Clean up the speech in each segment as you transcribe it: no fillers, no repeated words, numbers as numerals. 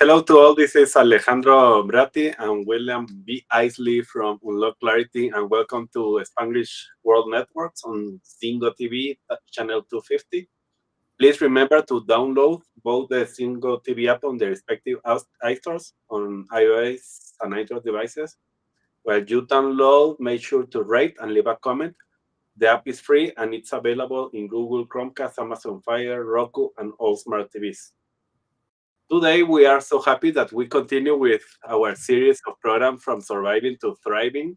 Hello to all. This is Alejandro Bratti and William B. Isley from Unlock Clarity, and welcome to Spanglish World Networks on Singo TV, channel 250. Please remember to download both the Singo TV app on their respective iStores on iOS and Android devices. While you download, make sure to rate and leave a comment. The app is free and it's available in Google Chromecast, Amazon Fire, Roku, and all smart TVs. Today, we are so happy that we continue with our series of programs from surviving to thriving.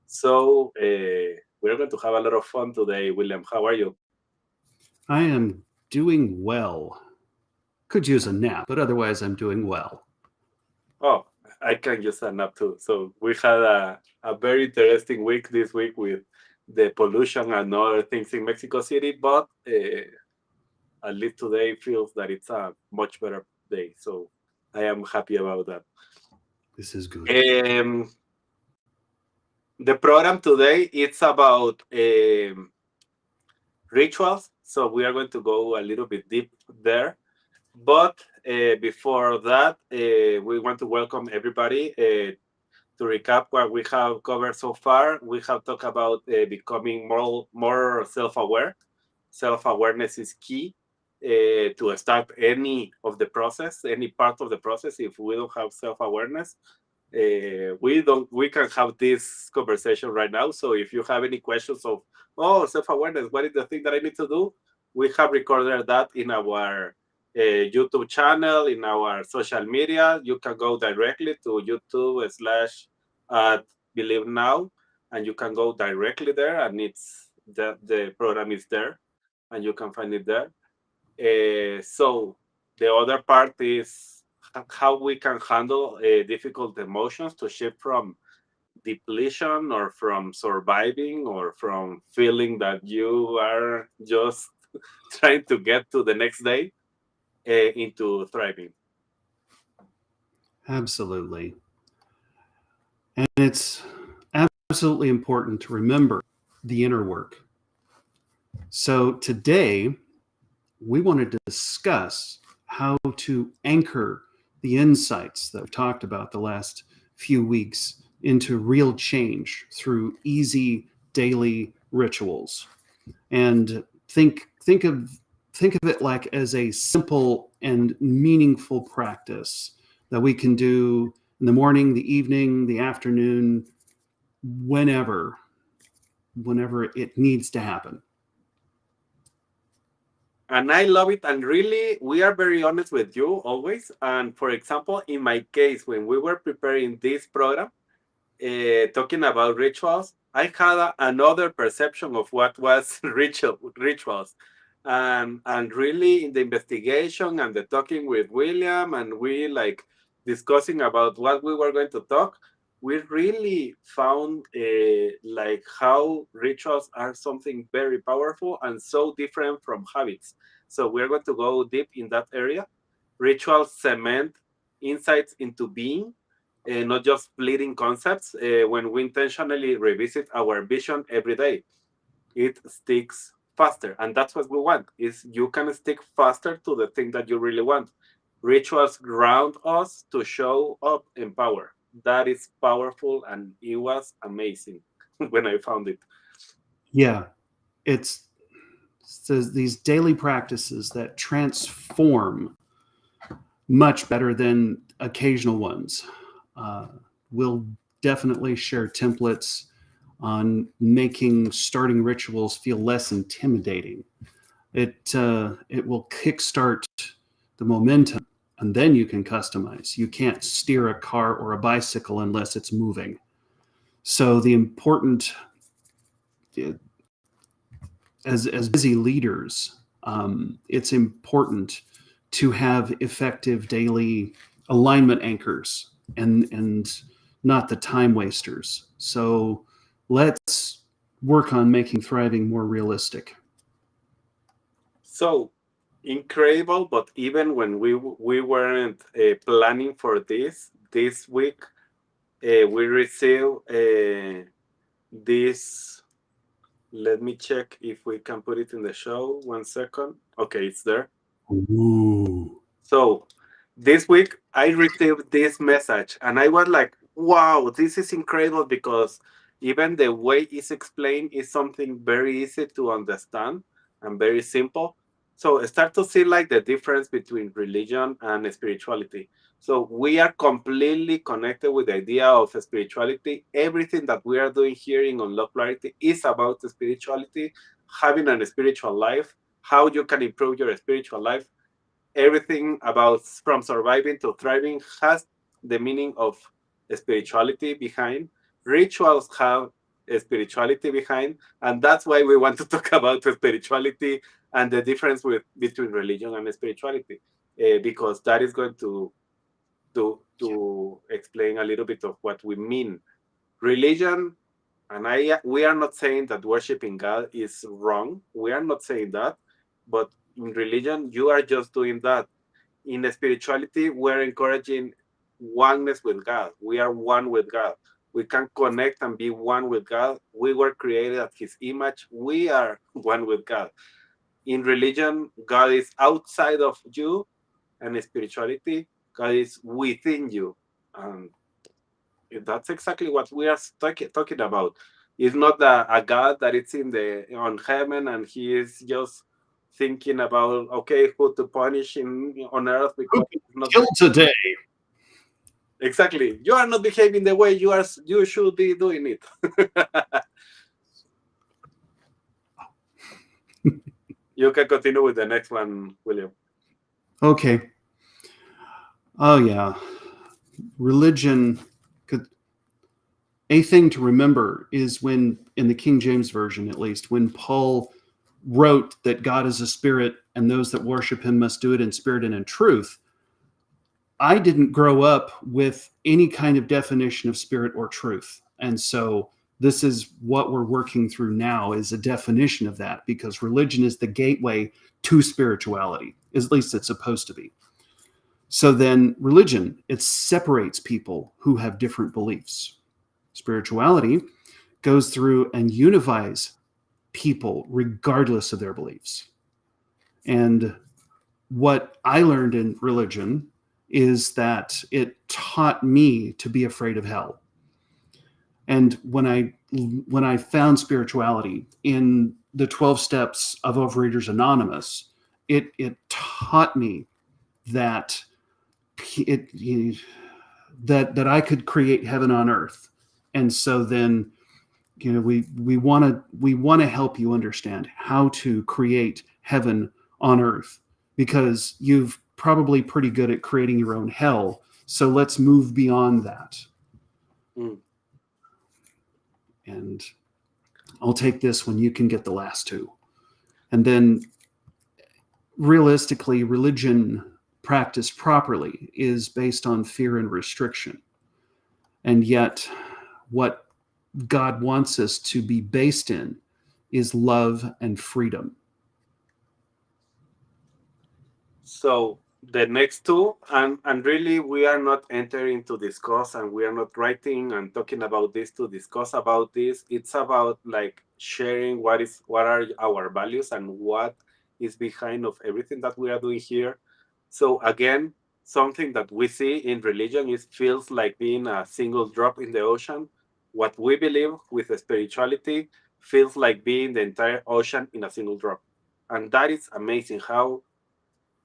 So we're going to have a lot of fun today. William, how are you? I am doing well. Could use a nap, but otherwise I'm doing well. Oh, I can use a nap too. So we had a very interesting week this week with the pollution and other things in Mexico City, but at least today feels that it's a much better day. So I am happy about that. This is good. The program today it's about rituals, so we are going to go a little bit deep there. But before that, we want to welcome everybody. To recap what we have covered so far, we have talked about becoming more self-aware. Self-awareness is key to start any of the process, any part of the process. If we don't have self-awareness, we can have this conversation right now. So if you have any questions of self-awareness, what is the thing that I need to do, we have recorded that in our YouTube channel, in our social media. You can go directly to YouTube / Believe Now, and you can go directly there, and it's the program is there, and you can find it there. So the other part is how we can handle difficult emotions to shift from depletion or from surviving or from feeling that you are just trying to get to the next day into thriving. Absolutely. And it's absolutely important to remember the inner work. So today, we wanted to discuss how to anchor the insights that we've talked about the last few weeks into real change through easy daily rituals. And think of it like as a simple and meaningful practice that we can do in the morning, the evening, the afternoon, whenever it needs to happen. And I love it. And really, we are very honest with you always. And for example, in my case, when we were preparing this program, talking about rituals, I had another perception of what was rituals. And really, in the investigation and the talking with William, and we like discussing about what we were going to talk, we really found like how rituals are something very powerful and so different from habits. So we're going to go deep in that area. Rituals cement insights into being, not just fleeting concepts. When we intentionally revisit our vision every day, it sticks faster, and that's what we want. Is you can stick faster to the thing that you really want. Rituals ground us to show up in power. That is powerful, and it was amazing when I found it. Yeah, it's these daily practices that transform much better than occasional ones. We'll definitely share templates on making starting rituals feel less intimidating. It will kickstart the momentum, and then you can customize. You can't steer a car or a bicycle unless it's moving. So the important, as busy leaders, it's important to have effective daily alignment anchors and not the time wasters. So let's work on making thriving more realistic. So incredible, but even when we weren't planning for this week, we received this. Let me check if we can put it in the show. 1 second. Okay, it's there. Ooh. So This week I received this message and I was like, wow, this is incredible because even the way it's explained is something very easy to understand and very simple. So I start to see like the difference between religion and spirituality. So we are completely connected with the idea of spirituality. Everything that we are doing here in Unlock Clarity is about spirituality, having a spiritual life, how you can improve your spiritual life. Everything about from surviving to thriving has the meaning of spirituality behind. Rituals have a spirituality behind, and that's why we want to talk about spirituality and the difference between religion and spirituality, because that is going to explain a little bit of what we mean. Religion, and we are not saying that worshiping God is wrong. We are not saying that, but in religion, you are just doing that. In spirituality, we're encouraging oneness with God. We are one with God. We can connect and be one with God. We were created at His image. We are one with God. In religion, God is outside of you, and in spirituality, God is within you. And that's exactly what we are talking about. It's not a God that is in the on heaven and He is just thinking about, okay, who to punish on earth Who because can it's not kill today? exactly, you are not behaving the way you should be doing it. You can continue with the next one, William. Okay. Oh yeah. Religion could a thing to remember is when in the King James version at least when Paul wrote that God is a spirit and those that worship him must do it in spirit and in truth. I didn't grow up with any kind of definition of spirit or truth. And so this is what we're working through now is a definition of that because religion is the gateway to spirituality, at least it's supposed to be. So then religion, it separates people who have different beliefs. Spirituality goes through and unifies people regardless of their beliefs. And what I learned in religion is that it taught me to be afraid of hell. And when I found spirituality in the 12 steps of Overeaters Anonymous, it taught me that it that I could create heaven on earth. And so then we want to help you understand how to create heaven on earth because you've probably pretty good at creating your own hell, so let's move beyond that. Mm. And I'll take this when you can get the last two. And then realistically, religion practiced properly is based on fear and restriction, and yet what God wants us to be based in is love and freedom. So the next two, and really we are not entering to discuss, and we are not writing and talking about this to discuss about this. It's about like sharing what are our values and what is behind of everything that we are doing here. So again, something that we see in religion is feels like being a single drop in the ocean. What we believe with spirituality feels like being the entire ocean in a single drop. And that is amazing how,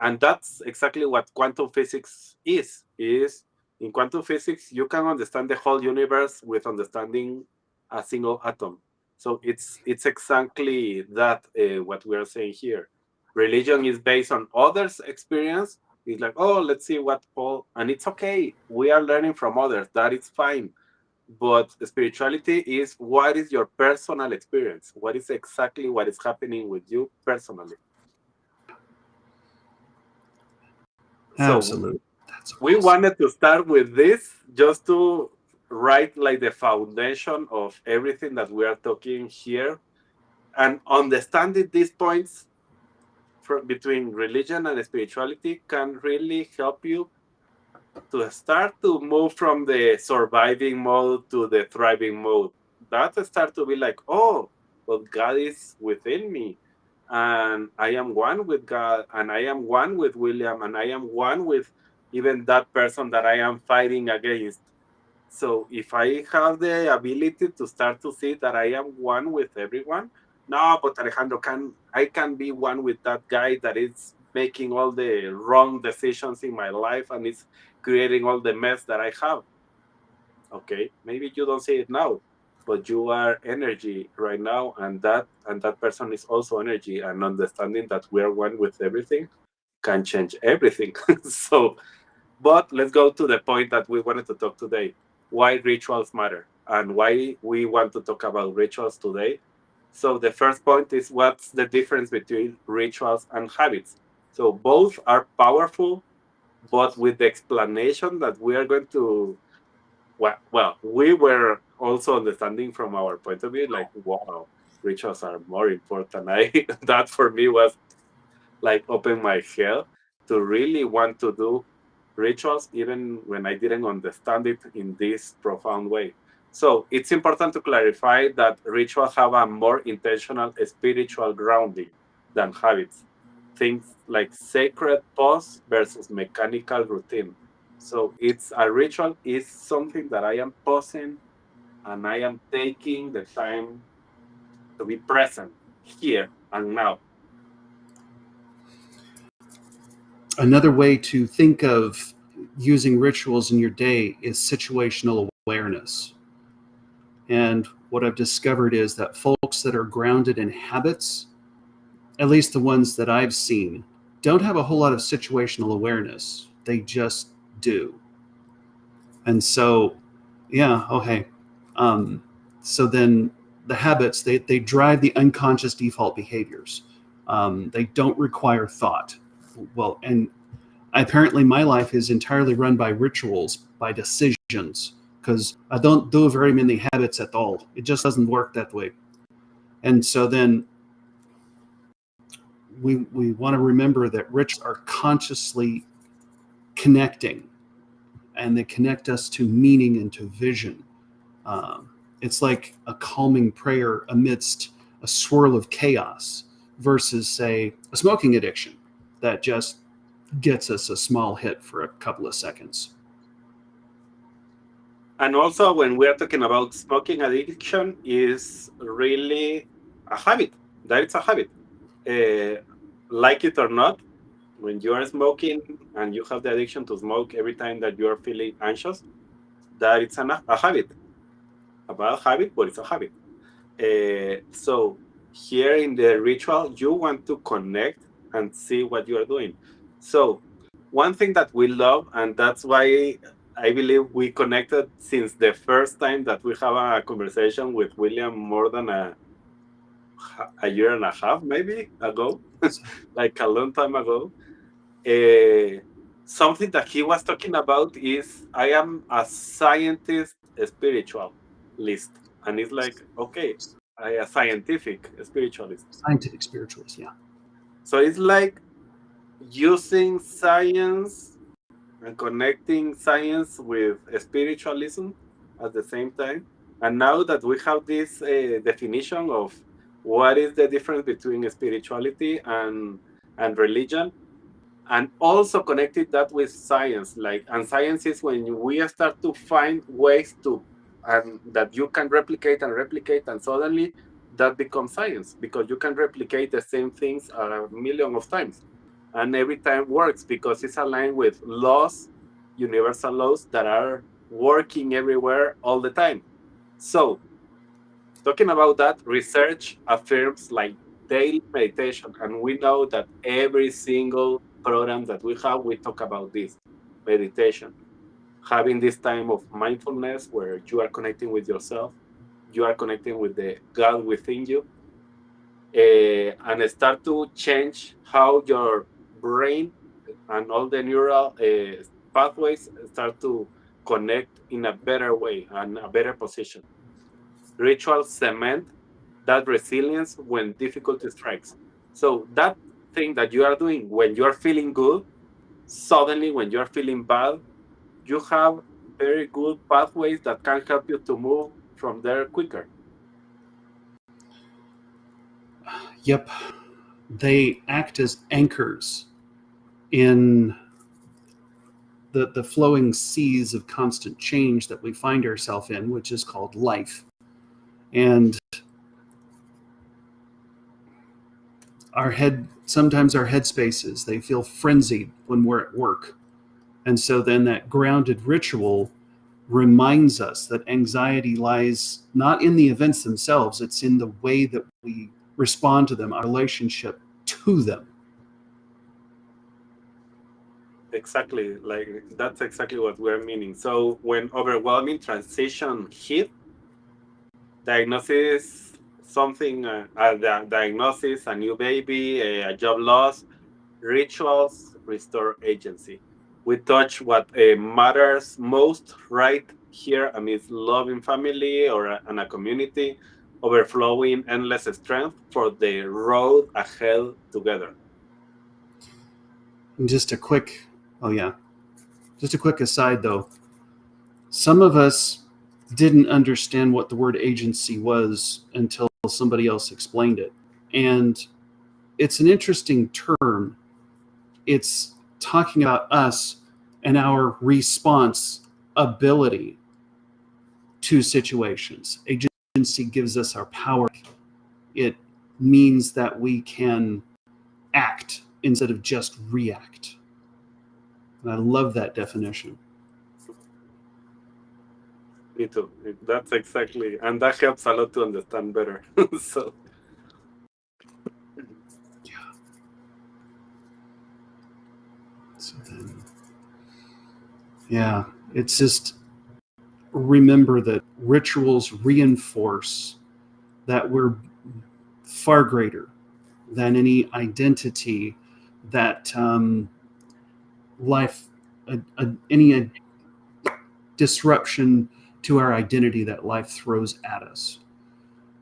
and that's exactly what quantum physics is in quantum physics you can understand the whole universe with understanding a single atom. So it's exactly that, what we are saying here. Religion is based on others experience. It's like, oh, let's see what Paul, and it's okay, we are learning from others, that is fine. But spirituality is what is your personal experience, what is exactly what is happening with you personally. So Absolutely. That's we awesome. wanted to start with this just to write like the foundation of everything that we are talking here, and understanding these points between religion and spirituality can really help you to start to move from the surviving mode to the thriving mode. That start to be like, oh, well, God is within me, and I am one with God, and I am one with William, and I am one with even that person that I am fighting against. So if I have the ability to start to see that I am one with everyone, no, but Alejandro, I can be one with that guy that is making all the wrong decisions in my life and is creating all the mess that I have. Okay, maybe you don't see it now, but you are energy right now, and that person is also energy, and understanding that we are one with everything can change everything. So but let's go to the point that we wanted to talk today, why rituals matter and why we want to talk about rituals today. So the first point is, what's the difference between rituals and habits? So both are powerful, but with the explanation that we are going to, we were also understanding from our point of view, like, wow, rituals are more important. I That for me was like open my head to really want to do rituals even when I didn't understand it in this profound way. So it's important to clarify that rituals have a more intentional spiritual grounding than habits. Things like sacred pause versus mechanical routine. So it's a ritual is something that I am pausing and I am taking the time to be present here and now. Another way to think of using rituals in your day is situational awareness. And what I've discovered is that folks that are grounded in habits, at least the ones that I've seen, don't have a whole lot of situational awareness. They just do. And so, yeah, okay. Um, so then the habits, they drive the unconscious default behaviors. They don't require thought. Well, and apparently my life is entirely run by rituals, by decisions, because I don't do very many habits at all. It just doesn't work that way. And so then we want to remember that rituals are consciously connecting, and they connect us to meaning and to vision. Um, it's like a calming prayer amidst a swirl of chaos versus, say, a smoking addiction that just gets us a small hit for a couple of seconds. And also, when we are talking about smoking addiction, is really a habit. That it's a habit. Uh, like it or not, when you are smoking and you have the addiction to smoke every time that you are feeling anxious, that it's a habit. A bad habit, but it's a habit. So here in the ritual, you want to connect and see what you are doing. So one thing that we love, and that's why I believe we connected since the first time that we have a conversation with William more than a year and a half, maybe ago, like a long time ago. Uh, Something that he was talking about is, I am a scientist spiritualist, and it's like, okay, I a scientific spiritualist. Scientific spiritualists, yeah. So it's like using science and connecting science with spiritualism at the same time. And now that we have this definition of what is the difference between spirituality and religion, and also connected that with science, like, and science is when we start to find ways to, and that you can replicate and suddenly that becomes science, because you can replicate the same things a million of times, and every time works because it's aligned with laws, universal laws that are working everywhere all the time. So talking about that, research affirms like daily meditation, and we know that every single program that we have, we talk about this meditation, having this time of mindfulness where you are connecting with yourself, you are connecting with the God within you, and start to change how your brain and all the neural pathways start to connect in a better way and a better position. Rituals cement that resilience when difficulty strikes. So that thing that you are doing when you are feeling good, suddenly when you are feeling bad, you have very good pathways that can help you to move from there quicker. Yep. They act as anchors in the flowing seas of constant change that we find ourselves in, which is called life. And sometimes our head spaces, they feel frenzied when we're at work. And so then that grounded ritual reminds us that anxiety lies not in the events themselves, it's in the way that we respond to them, our relationship to them. Exactly, like that's exactly what we're meaning. So when overwhelming transition hit, diagnosis, something, a diagnosis, a new baby, a job loss, rituals restore agency. We touch what matters most right here amidst loving family and a community, overflowing endless strength for the road ahead together. And just a quick aside though. Some of us didn't understand what the word agency was until somebody else explained it. And it's an interesting term. It's talking about us and our response ability to situations. Agency gives us our power. It means that we can act instead of just react. And I love that definition. Me too. That's exactly, and that helps a lot to understand better. So, So then, yeah, it's just remember that rituals reinforce that we're far greater than any identity that life, any disruption to our identity that life throws at us.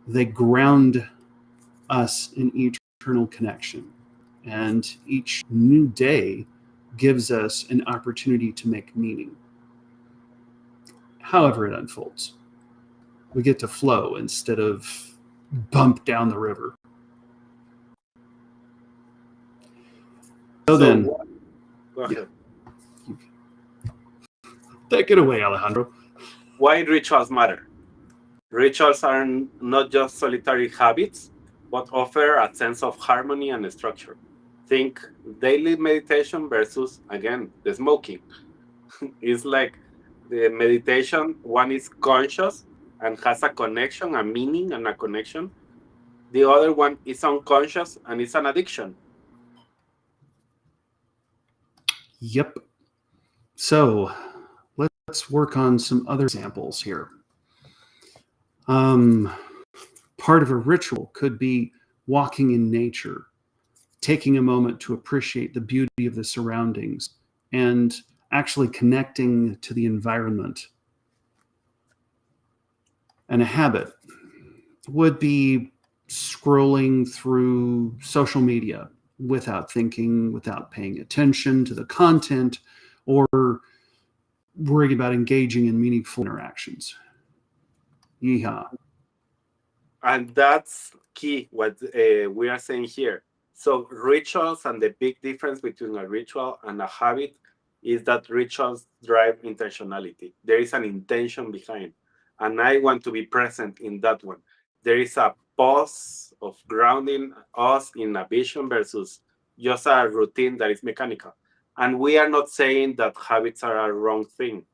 They ground us in eternal connection. And each new day gives us an opportunity to make meaning. However, it unfolds, we get to flow instead of bump down the river. So then, go ahead. Take it away, Alejandro. Why rituals matter? Rituals are not just solitary habits, but offer a sense of harmony and structure. Think daily meditation versus, again, the smoking. It's like the meditation, one is conscious and has a connection, a meaning, and a connection. The other one is unconscious and it's an addiction. Yep. So let's work on some other examples here. Part of a ritual could be walking in nature, taking a moment to appreciate the beauty of the surroundings, and actually connecting to the environment. And a habit would be scrolling through social media without thinking, without paying attention to the content, or worrying about engaging in meaningful interactions. Yeehaw. And that's key, what we are saying here. So, rituals, and the big difference between a ritual and a habit is that rituals drive intentionality. There is an intention behind, and I want to be present in that one. There is a pause of grounding us in a vision versus just a routine that is mechanical. And we are not saying that habits are a wrong thing,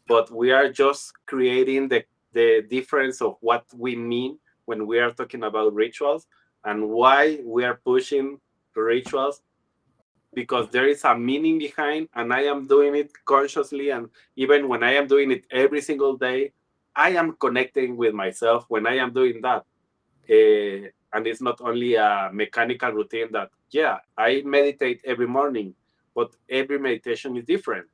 but we are just creating the difference of what we mean when we are talking about rituals and why we are pushing rituals, because there is a meaning behind, and I am doing it consciously. And even when I am doing it every single day, I am connecting with myself when I am doing that. And it's not only a mechanical routine that, yeah, I meditate every morning, but every meditation is different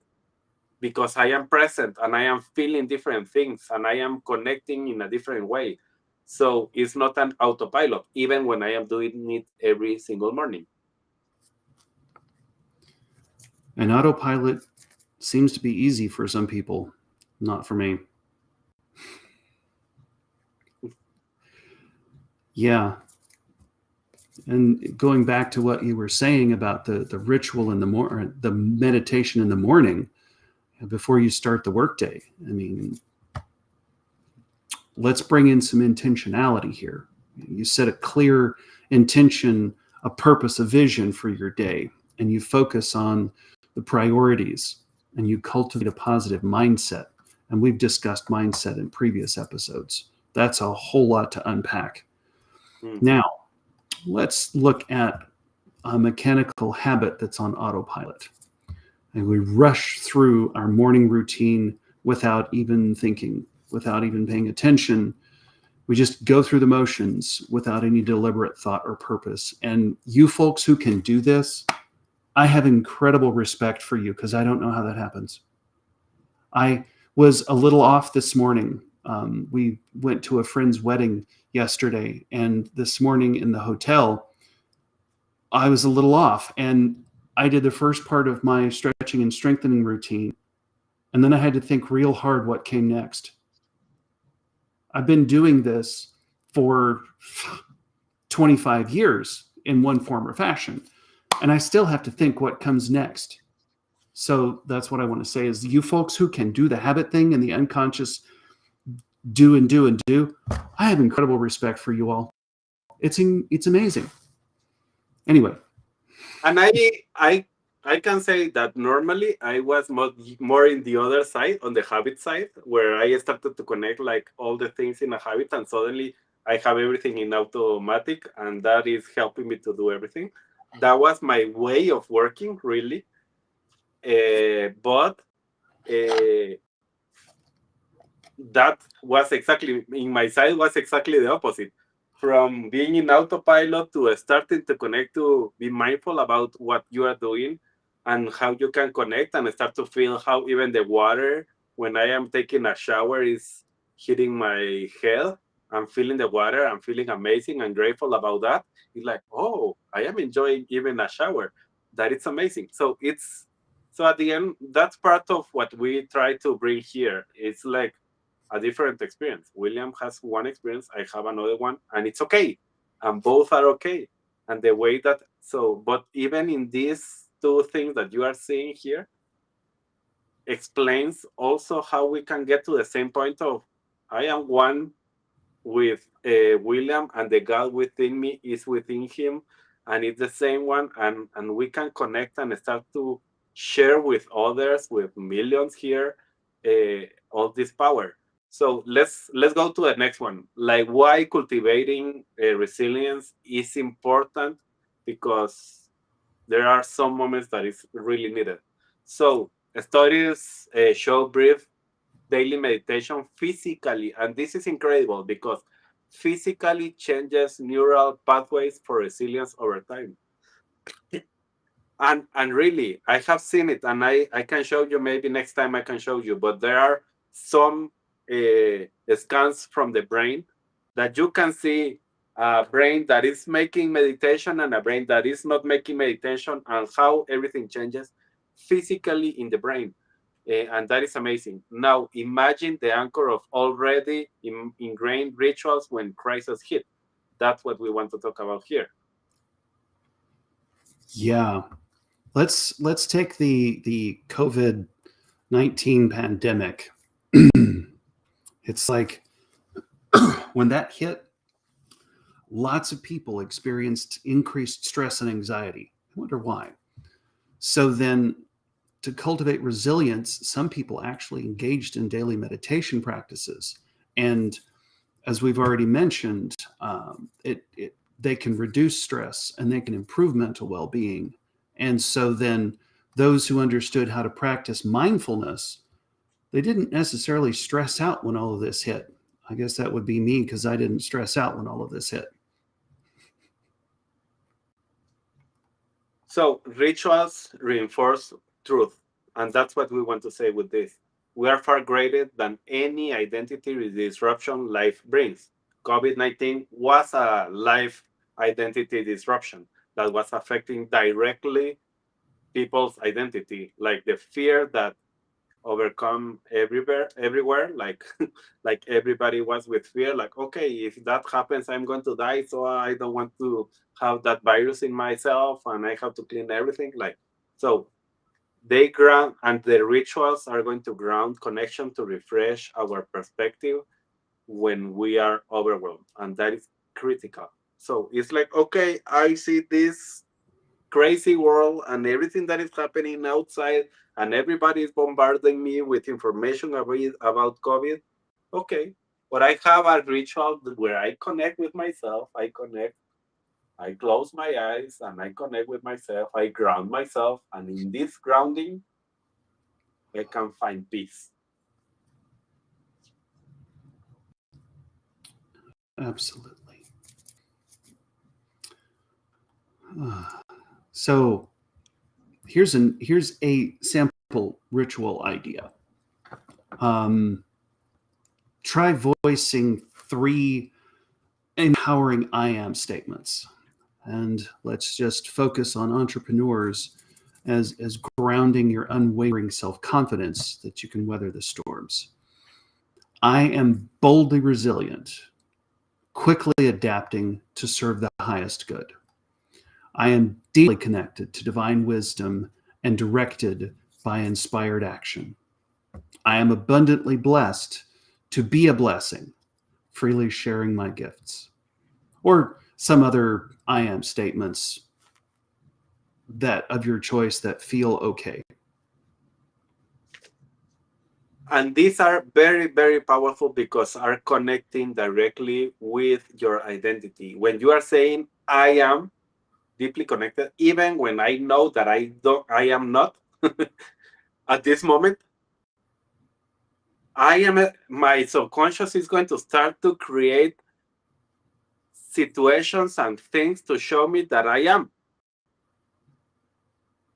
because I am present and I am feeling different things and I am connecting in a different way. So it's not an autopilot, even when I am doing it every single morning. An autopilot seems to be easy for some people, not for me. Yeah. And going back to what you were saying about the ritual in the the meditation in the morning, before you start the workday. I mean, let's bring in some intentionality here. You set a clear intention, a purpose, a vision for your day, and you focus on the priorities, and you cultivate a positive mindset. And we've discussed mindset in previous episodes. That's a whole lot to unpack. Mm. Now, let's look at a mechanical habit that's on autopilot. And we rush through our morning routine without even thinking, without even paying attention. We just go through the motions without any deliberate thought or purpose. And you folks who can do this, I have incredible respect for you, because I don't know how that happens. I was a little off this morning. We went to a friend's wedding yesterday, and this morning in the hotel, I was a little off, and I did the first part of my stretching and strengthening routine, and then I had to think real hard what came next. I've been doing this for 25 years in one form or fashion, and I still have to think what comes next. So that's what I want to say is, you folks who can do the habit thing and the unconscious do and do and do, I have incredible respect for you all. It's amazing. Anyway. And I can say that normally I was more in the other side, on the habit side, where I started to connect like all the things in a habit, and suddenly I have everything in automatic, and that is helping me to do everything. That was my way of working, really. But that was exactly, in my side, was exactly the opposite. From being in autopilot to starting to connect, to be mindful about what you are doing and how you can connect, and start to feel how even the water, when I am taking a shower, is hitting my head. I'm feeling the water. I'm feeling amazing and grateful about that. It's like, oh, I am enjoying even a shower. That is amazing. So at the end, that's part of what we try to bring here. It's like a different experience. William has one experience, I have another one, and it's okay. And both are okay. And the way that, so, but even in these two things that you are seeing here, explains also how we can get to the same point of, I am one with William, and the God within me is within him, and it's the same one, and we can connect and start to share with others, with millions here, all this power. So let's go to the next one. Like, why cultivating resilience is important, because there are some moments that is really needed. So studies show brief daily meditation physically, and this is incredible because physically changes neural pathways for resilience over time. And really, I have seen it, and I can show you, maybe next time I can show you, but there are some scans from the brain that you can see a brain that is making meditation and a brain that is not making meditation, and how everything changes physically in the brain. And that is amazing. Now, imagine the anchor of already ingrained rituals when crisis hit. That's what we want to talk about here. Yeah. Let's take the COVID-19 pandemic. It's like when that hit, lots of people experienced increased stress and anxiety. I wonder why. So then, to cultivate resilience, some people actually engaged in daily meditation practices. And as we've already mentioned, they can reduce stress and they can improve mental well-being. And so then those who understood how to practice mindfulness, they didn't necessarily stress out when all of this hit. I guess that would be me, because I didn't stress out when all of this hit. So rituals reinforce truth. And that's what we want to say with this. We are far greater than any identity disruption life brings. COVID-19 was a life identity disruption that was affecting directly people's identity, like the fear that overcome everywhere, like like everybody was with fear, like, okay, if that happens, I'm going to die, so I don't want to have that virus in myself, and I have to clean everything. Like, so they ground, and the rituals are going to ground connection to refresh our perspective when we are overwhelmed, and that is critical. So it's like, okay, I see this crazy world and everything that is happening outside, and everybody is bombarding me with information about COVID. Okay, but I have a ritual where I connect with myself. I close my eyes and I connect with myself. I ground myself, and in this grounding, I can find peace. Absolutely. So here's a sample ritual idea. Try voicing 3 empowering I am statements. And let's just focus on entrepreneurs as grounding your unwavering self-confidence that you can weather the storms. I am boldly resilient, quickly adapting to serve the highest good. I am deeply connected to divine wisdom and directed by inspired action. I am abundantly blessed to be a blessing, freely sharing my gifts. Or some other I am statements that of your choice that feel okay. And these are very, very powerful because are connecting directly with your identity. When you are saying I am deeply connected, even when I know that I am not at this moment, my subconscious is going to start to create situations and things to show me that I am.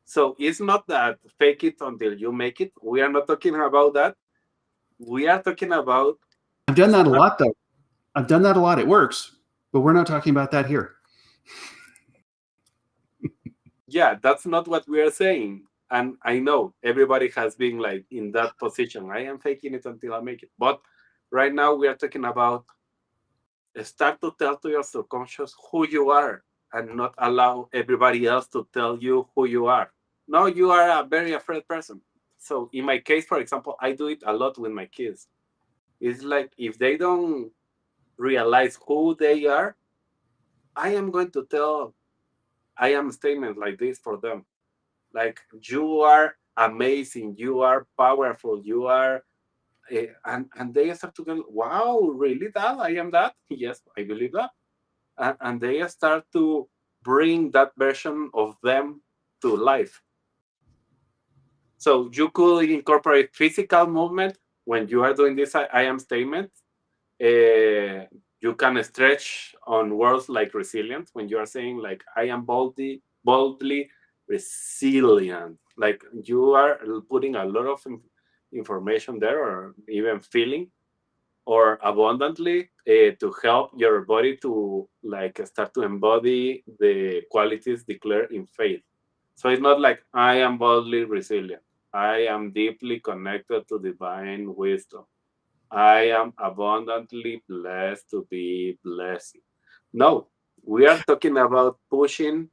So it's not that fake it until you make it. We are not talking about that. We are talking about. I've done that a lot, though. I've done that a lot. It works, but we're not talking about that here. Yeah, that's not what we are saying. And I know everybody has been like in that position. I am faking it until I make it. But right now we are talking about start to tell to your subconscious who you are and not allow everybody else to tell you who you are. No, you are a very afraid person. So in my case, for example, I do it a lot with my kids. It's like if they don't realize who they are, I am going to tell I am statements like this for them. Like, you are amazing, you are powerful, you are, and they start to go, wow, really that? I am that? Yes, I believe that. And they start to bring that version of them to life. So you could incorporate physical movement when you are doing this I am statement. You can stretch on words like resilient when you are saying like I am boldly resilient. Like you are putting a lot of information there, or even feeling, or abundantly to help your body to like start to embody the qualities declared in faith. So it's not like I am boldly resilient. I am deeply connected to divine wisdom. I am abundantly blessed to be blessing. No, we are talking about pushing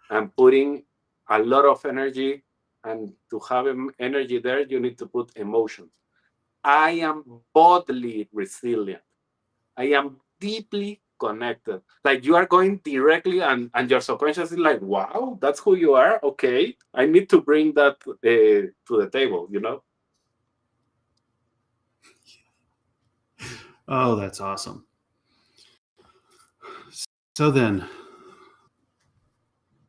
and putting a lot of energy. And to have energy there, you need to put emotions. I am bodily resilient. I am deeply connected. Like you are going directly, and your subconscious is like, wow, that's who you are. Okay, I need to bring that to the table, you know? Oh, that's awesome. So then,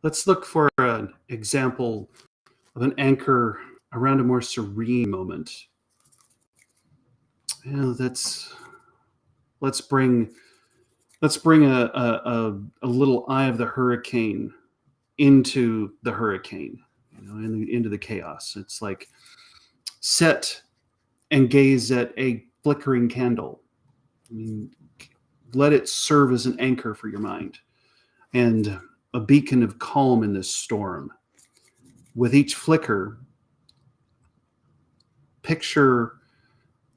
let's look for an example of an anchor around a more serene moment. Let's bring a little eye of the hurricane into the hurricane, into the chaos. It's like set and gaze at a flickering candle. I mean, let it serve as an anchor for your mind and a beacon of calm in this storm. With each flicker, picture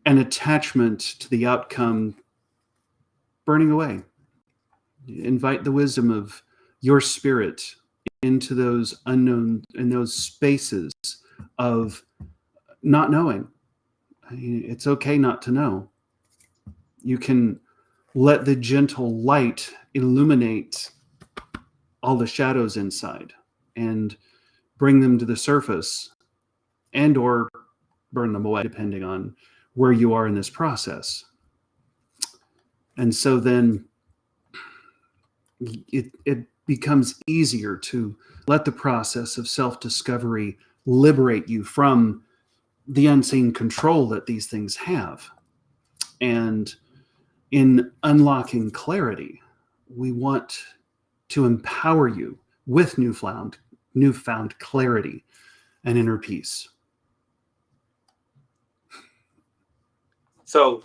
an attachment to the outcome burning away. Invite the wisdom of your spirit into those unknown, in those spaces of not knowing. It's okay not to know. You can let the gentle light illuminate all the shadows inside and bring them to the surface, and or burn them away, depending on where you are in this process. And so then it becomes easier to let the process of self-discovery liberate you from the unseen control that these things have. And in unlocking clarity, we want to empower you with newfound clarity and inner peace. So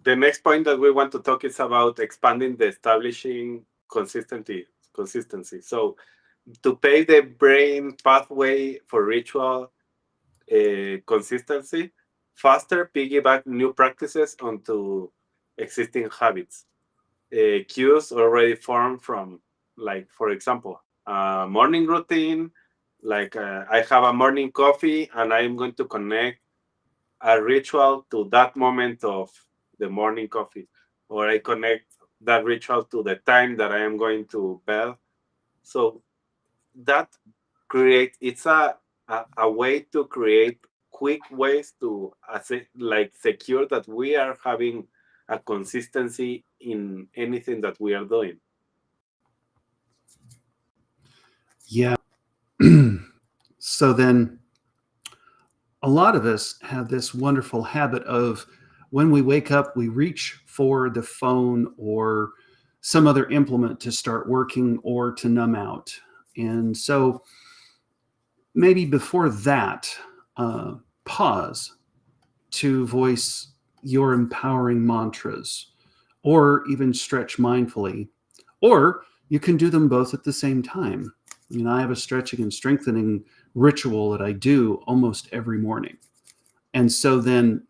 the next point that we want to talk is about expanding the establishing consistency. So to pave the brain pathway for ritual consistency, faster piggyback new practices onto existing habits. Cues already formed from, like, for example, morning routine, like I have a morning coffee and I'm going to connect a ritual to that moment of the morning coffee, or I connect that ritual to the time that I am going to bed. So that it's a way to create quick ways to like secure that we are having a consistency in anything that we are doing. Yeah. So then a lot of us have this wonderful habit of, when we wake up, we reach for the phone or some other implement to start working or to numb out. And so maybe before that, pause to voice your empowering mantras, or even stretch mindfully, or you can do them both at the same time. I have a stretching and strengthening ritual that I do almost every morning. And so then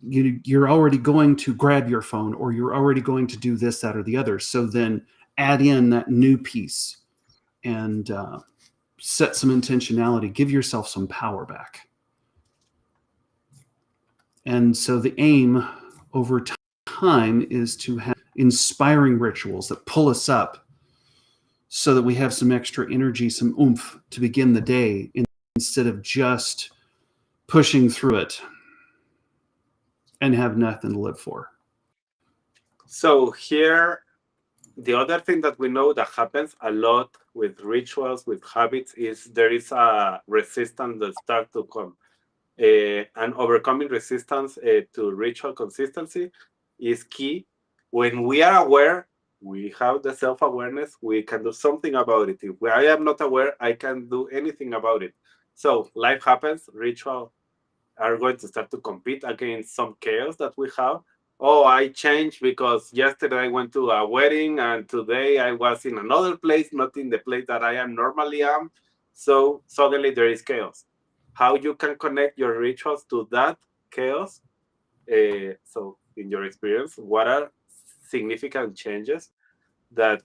you're already going to grab your phone, or you're already going to do this, that, or the other. So then add in that new piece and set some intentionality, give yourself some power back. And so the aim over time is to have inspiring rituals that pull us up so that we have some extra energy, some oomph to begin the day, instead of just pushing through it and have nothing to live for. So here, the other thing that we know that happens a lot with rituals, with habits, is there is a resistance that starts to come. And overcoming resistance to ritual consistency is key. When we are aware, we have the self-awareness, we can do something about it. If I am not aware, I can't do anything about it. So life happens, ritual are going to start to compete against some chaos that we have. Oh, I changed because yesterday I went to a wedding and today I was in another place, not in the place that I am normally am. So suddenly there is chaos. How you can connect your rituals to that chaos? So in your experience, what are significant changes that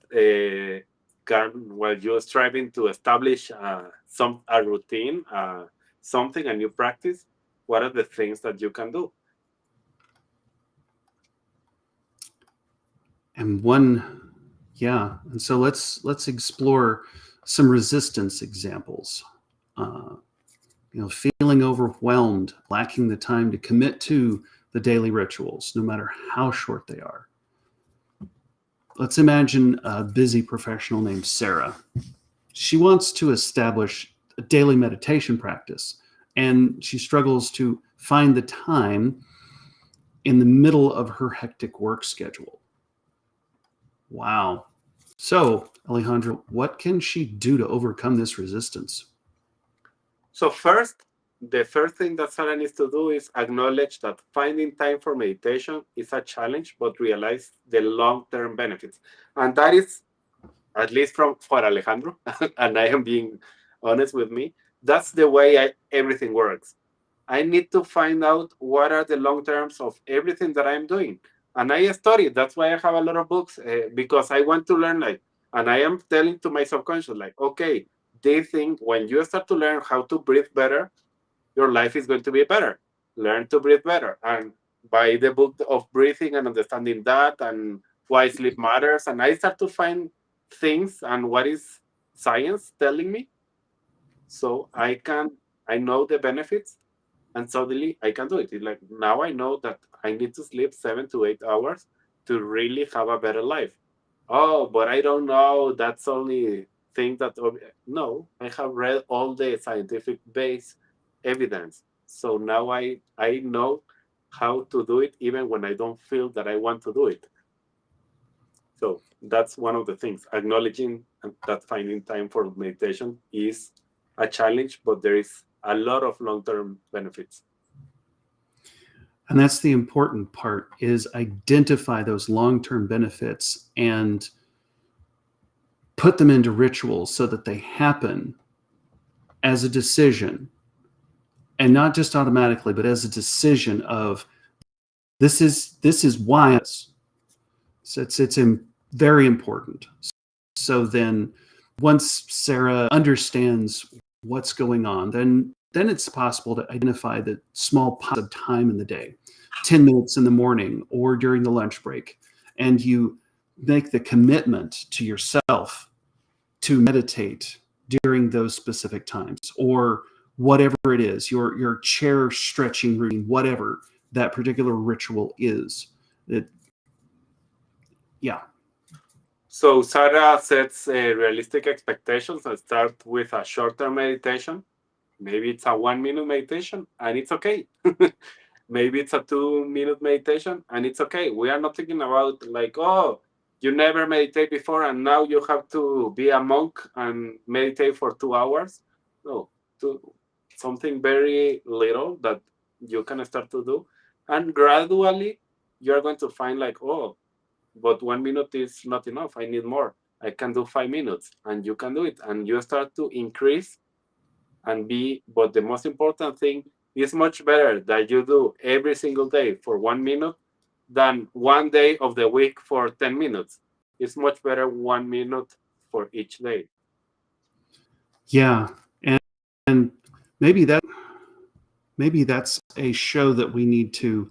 can, while you're striving to establish a routine, something, a new practice, what are the things that you can do? And and so let's explore some resistance examples. Feeling overwhelmed, lacking the time to commit to the daily rituals, no matter how short they are. Let's imagine a busy professional named Sarah. She wants to establish a daily meditation practice, and she struggles to find the time in the middle of her hectic work schedule. Wow. So, Alejandro, what can she do to overcome this resistance? So the first thing that Sarah needs to do is acknowledge that finding time for meditation is a challenge, but realize the long-term benefits. And that is, at least for Alejandro, and I am being honest with me, that's the way everything works. I need to find out what are the long terms of everything that I'm doing. And I study. That's why I have a lot of books, because I want to learn, like, and I am telling to my subconscious, like, okay, they think when you start to learn how to breathe better, your life is going to be better. Learn to breathe better. And by the book of breathing and understanding that and why sleep matters, and I start to find things and what is science telling me. So I know the benefits, and suddenly I can do it. It's like now I know that I need to sleep 7 to 8 hours to really have a better life. Oh, but I don't know. That's only thing that no. I have read all the scientific base evidence, so now I know how to do it even when I don't feel that I want to do it. So that's one of the things. Acknowledging that finding time for meditation is a challenge, but there is a lot of long-term benefits. And that's the important part, is identify those long-term benefits and put them into rituals so that they happen as a decision, and not just automatically, but as a decision of this is why it's very important. So then once Sarah understands what's going on, then it's possible to identify the small pockets of time in the day, 10 minutes in the morning or during the lunch break, and you make the commitment to yourself to meditate during those specific times, or whatever it is, your chair stretching routine, whatever that particular ritual is. Yeah. So Sarah sets realistic expectations and start with a short-term meditation. Maybe it's a 1 minute meditation and it's okay. Maybe it's a 2 minute meditation and it's okay. We are not thinking about like, oh, you never meditate before and now you have to be a monk and meditate for 2 hours. No, to something very little that you can start to do. And gradually you're going to find like, oh, but 1 minute is not enough. I need more. I can do 5 minutes and you can do it. And you start to increase and be, but the most important thing is much better that you do every single day for 1 minute than one day of the week for 10 minutes. It's much better 1 minute for each day. Yeah. And maybe that's a show that we need to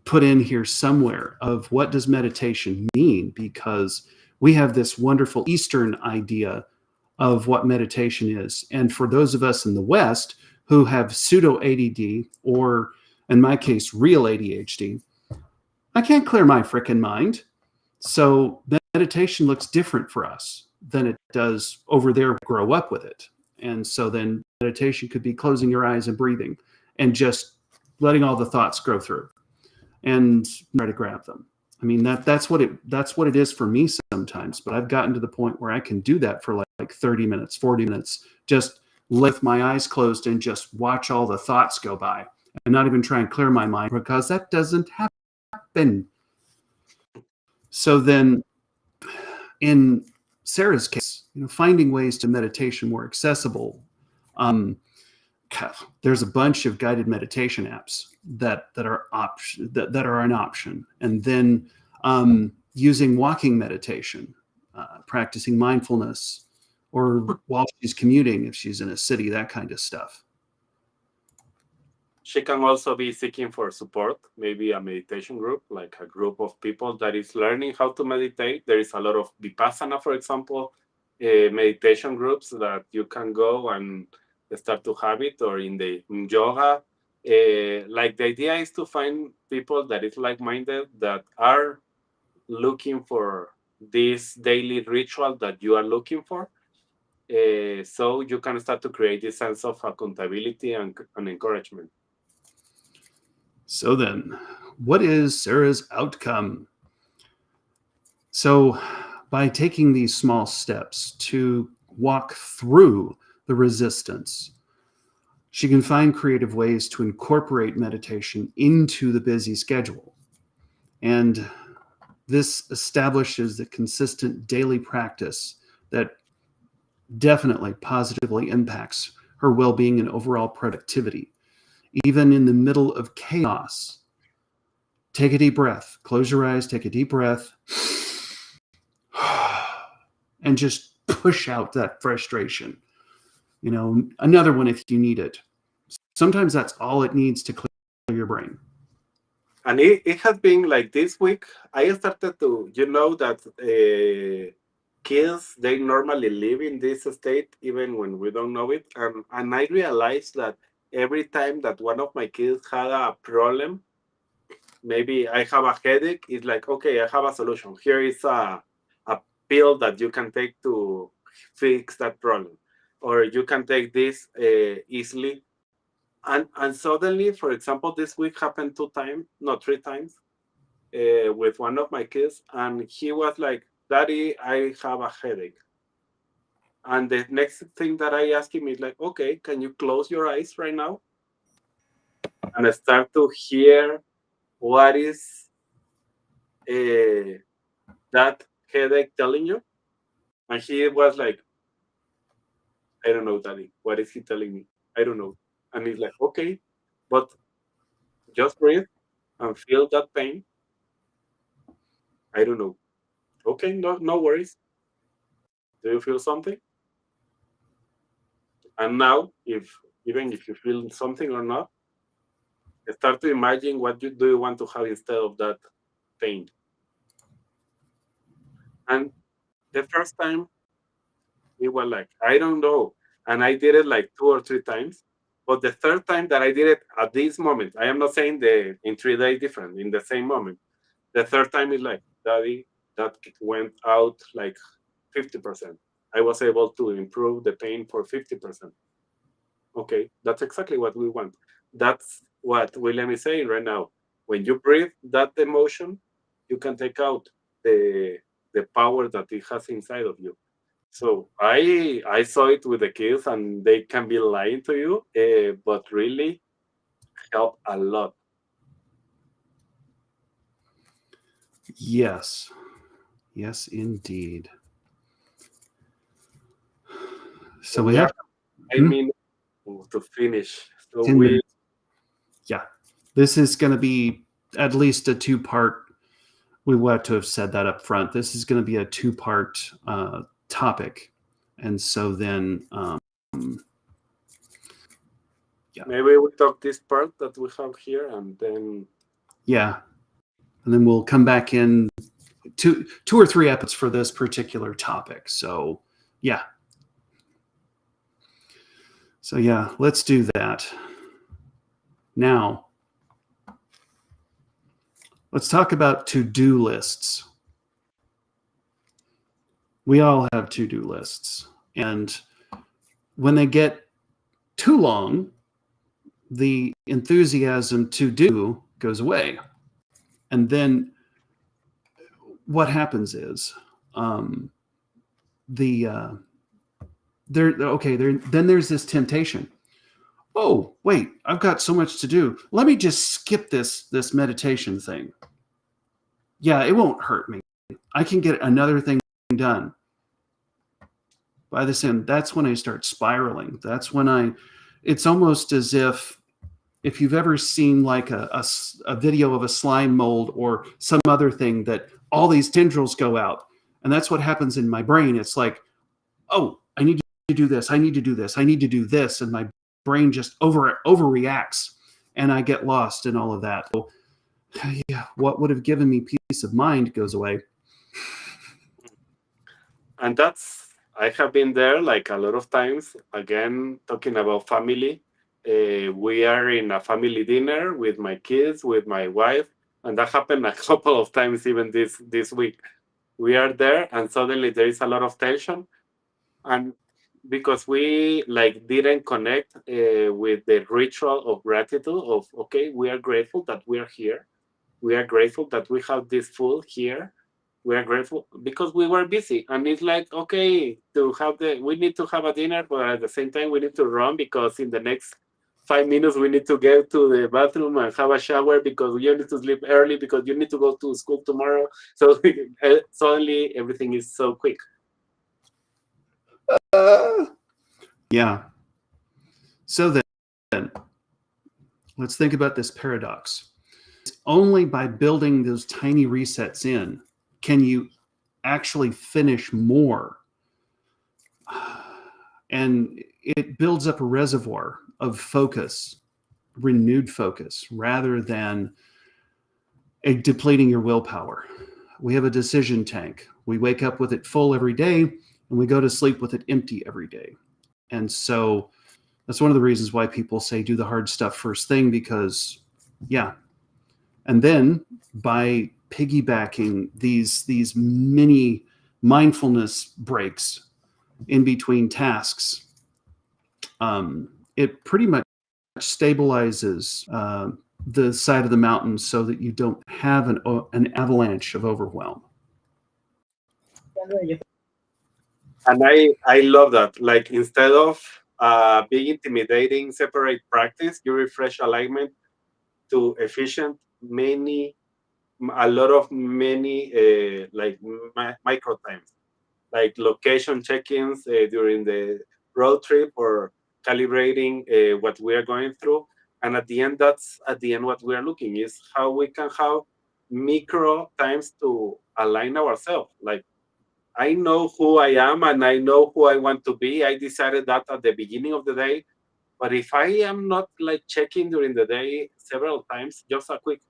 put in here somewhere, of what does meditation mean, because we have this wonderful Eastern idea of what meditation is. And for those of us in the West who have pseudo ADD, or in my case, real ADHD, I can't clear my frickin' mind. So meditation looks different for us than it does over there. Grow up with it. And so then meditation could be closing your eyes and breathing and just letting all the thoughts go through and try to grab them. I mean, that's what it is for me sometimes, but I've gotten to the point where I can do that for like 30 minutes, 40 minutes, just with my eyes closed and just watch all the thoughts go by and not even try and clear my mind, because that doesn't happen. So then in Sarah's case, finding ways to meditation more accessible, there's a bunch of guided meditation apps that are an option, and then using walking meditation, practicing mindfulness, or while she's commuting if she's in a city, that kind of stuff. She can also be seeking for support, maybe a meditation group, like a group of people that is learning how to meditate. There is a lot of Vipassana, for example, meditation groups that you can go and start to have it, or in yoga. Like the idea is to find people that is like-minded, that are looking for this daily ritual that you are looking for. So you can start to create this sense of accountability and encouragement. So then, what is Sarah's outcome? So by taking these small steps to walk through the resistance, she can find creative ways to incorporate meditation into the busy schedule. And this establishes the consistent daily practice that definitely positively impacts her well-being and overall productivity. Even in the middle of chaos, take a deep breath, close your eyes, take a deep breath, and just push out that frustration. Another one if you need it. Sometimes that's all it needs to clear your brain. And it has been like this week. I started to, that kids, they normally live in this state even when we don't know it. And I realized that every time that one of my kids had a problem, maybe I have a headache, it's like, okay, I have a solution. Here is a pill that you can take to fix that problem. Or you can take this easily. And suddenly, for example, this week happened 2 times, no, 3 times, with one of my kids. And he was like, Daddy, I have a headache. And the next thing that I ask him is like, okay, can you close your eyes right now? And I start to hear what is that headache telling you. And he was like, I don't know, Daddy. What is he telling me? I don't know. And he's like, okay, but just breathe and feel that pain. I don't know. Okay, no worries. Do you feel something? And now, even if you feel something or not, start to imagine what do you want to have instead of that pain. And the first time, it was like, I don't know. And I did it like 2 or 3 times. But the third time that I did it at this moment, I am not saying in 3 days different, in the same moment. The third time is like, Daddy, that went out like 50%. I was able to improve the pain for 50%. Okay, that's exactly what we want. That's what William is saying right now. When you breathe that emotion, you can take out the power that it has inside of you. So I saw it with the kids, and they can be lying to you, but really help a lot. Yes, indeed. So we have. I mean, to finish. So yeah, this is going to be at least a 2-part. We want to have said that up front. This is going to be a 2-part topic, and so then maybe we talk this part that we have here, and then and then we'll come back in 2 or 3 episodes for this particular topic. So let's do that. Now, let's talk about to-do lists. We all have to-do lists, and when they get too long, the enthusiasm to do goes away. And then what happens is then there's this temptation. Oh, wait, I've got so much to do. Let me just skip this meditation thing. Yeah, it won't hurt me. I can get another thing done. By this end, that's when I start spiraling. That's when it's almost as if you've ever seen like a video of a slime mold or some other thing that all these tendrils go out. And that's what happens in my brain. It's like, oh, I need to do this. I need to do this. I need to do this. And my brain just overreacts, and I get lost in all of that. So, what would have given me peace of mind goes away. And I have been there like a lot of times. Again, talking about family. We are in a family dinner with my kids, with my wife, and that happened a couple of times even this week. We are there, and suddenly there is a lot of tension, and because we like didn't connect with the ritual of gratitude of, okay, we are grateful that we are here, we are grateful that we have this food here, we are grateful because we were busy. And it's like, okay, we need to have a dinner, but at the same time we need to run because in the next 5 minutes we need to get to the bathroom and have a shower because you need to sleep early because you need to go to school tomorrow. So suddenly everything is so quick. So then let's think about this paradox. It's only by building those tiny resets in can you actually finish more. And it builds up a reservoir of focus, renewed focus, rather than depleting your willpower. We have a decision tank. We wake up with it full every day, and we go to sleep with it empty every day. And so that's one of the reasons why people say do the hard stuff first thing, because, yeah. And then by piggybacking these mini mindfulness breaks in between tasks, it pretty much stabilizes the side of the mountain so that you don't have an avalanche of overwhelm. And I love that. Like, instead of being intimidating, separate practice, you refresh alignment to efficient a lot of many like micro times, like location check-ins during the road trip, or calibrating what we are going through. And that's at the end what we are looking is how we can have micro times to align ourselves. Like, I know who I am and I know who I want to be. I decided that at the beginning of the day. But if I am not like checking during the day several times, just a quick,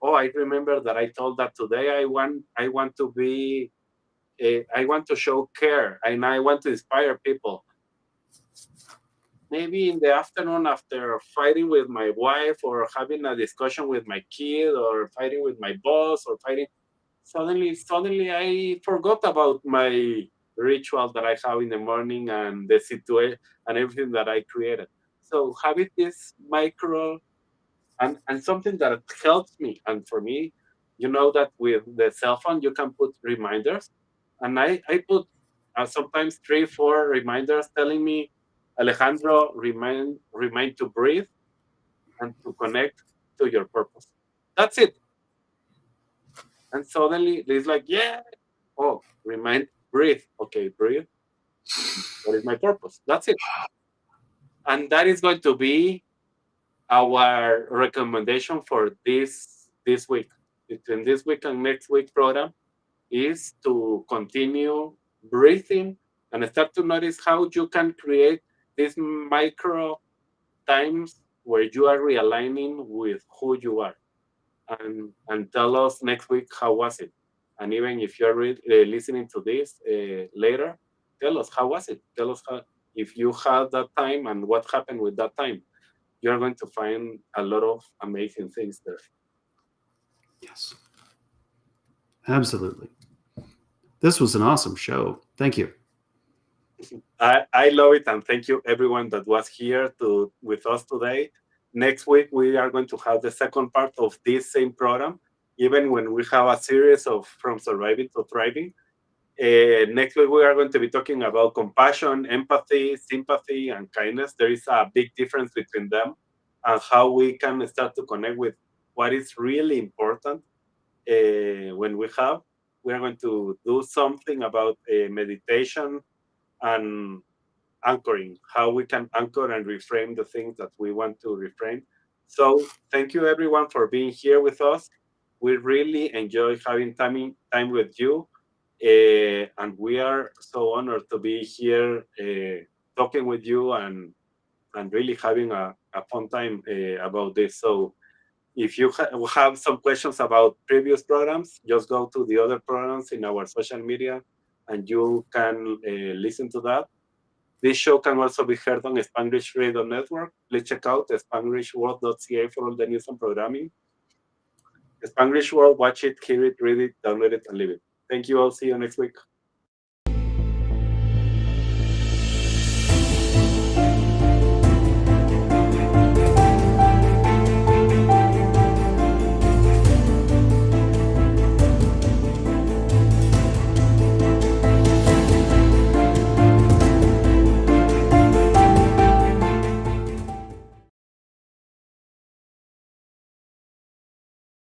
oh, I remember that I told that today I want to be I want to show care and I want to inspire people. Maybe in the afternoon, after fighting with my wife or having a discussion with my kid or fighting with my boss or fighting, suddenly I forgot about my ritual that I have in the morning and the situation and everything that I created. So having this micro and something that helps me, and for me, you know that with the cell phone you can put reminders, and I put sometimes 3 4 reminders telling me, Alejandro, remind to breathe and to connect to your purpose. That's it. And suddenly it's like, yeah, oh, remind, breathe. Okay, breathe. What is my purpose? That's it. And that is going to be our recommendation for this week. Between this week and next week program is to continue breathing and start to notice how you can create these micro times where you are realigning with who you are, and tell us next week how was it. And even if you're listening to this later, tell us how was it. Tell us how, if you had that time and what happened with that time. You're going to find a lot of amazing things there. Yes, absolutely. This was an awesome show. Thank you. I love it, and thank you everyone that was here with us today. Next week we are going to have the second part of this same program, even when we have a series of From Surviving to Thriving. Next week we are going to be talking about compassion, empathy, sympathy, and kindness. There is a big difference between them, and how we can start to connect with what is really important. When we are going to do something about meditation and anchoring, how we can anchor and reframe the things that we want to reframe. So thank you everyone for being here with us. We really enjoy having time with you, and we are so honored to be here talking with you and really having a fun time about this. So if you have some questions about previous programs, just go to the other programs in our social media and you can listen to that. This show can also be heard on Spanglish Radio Network. Please check out spanglishworld.ca for all the news and programming. Spanglish World, watch it, hear it, read it, download it, and leave it. Thank you all. See you next week.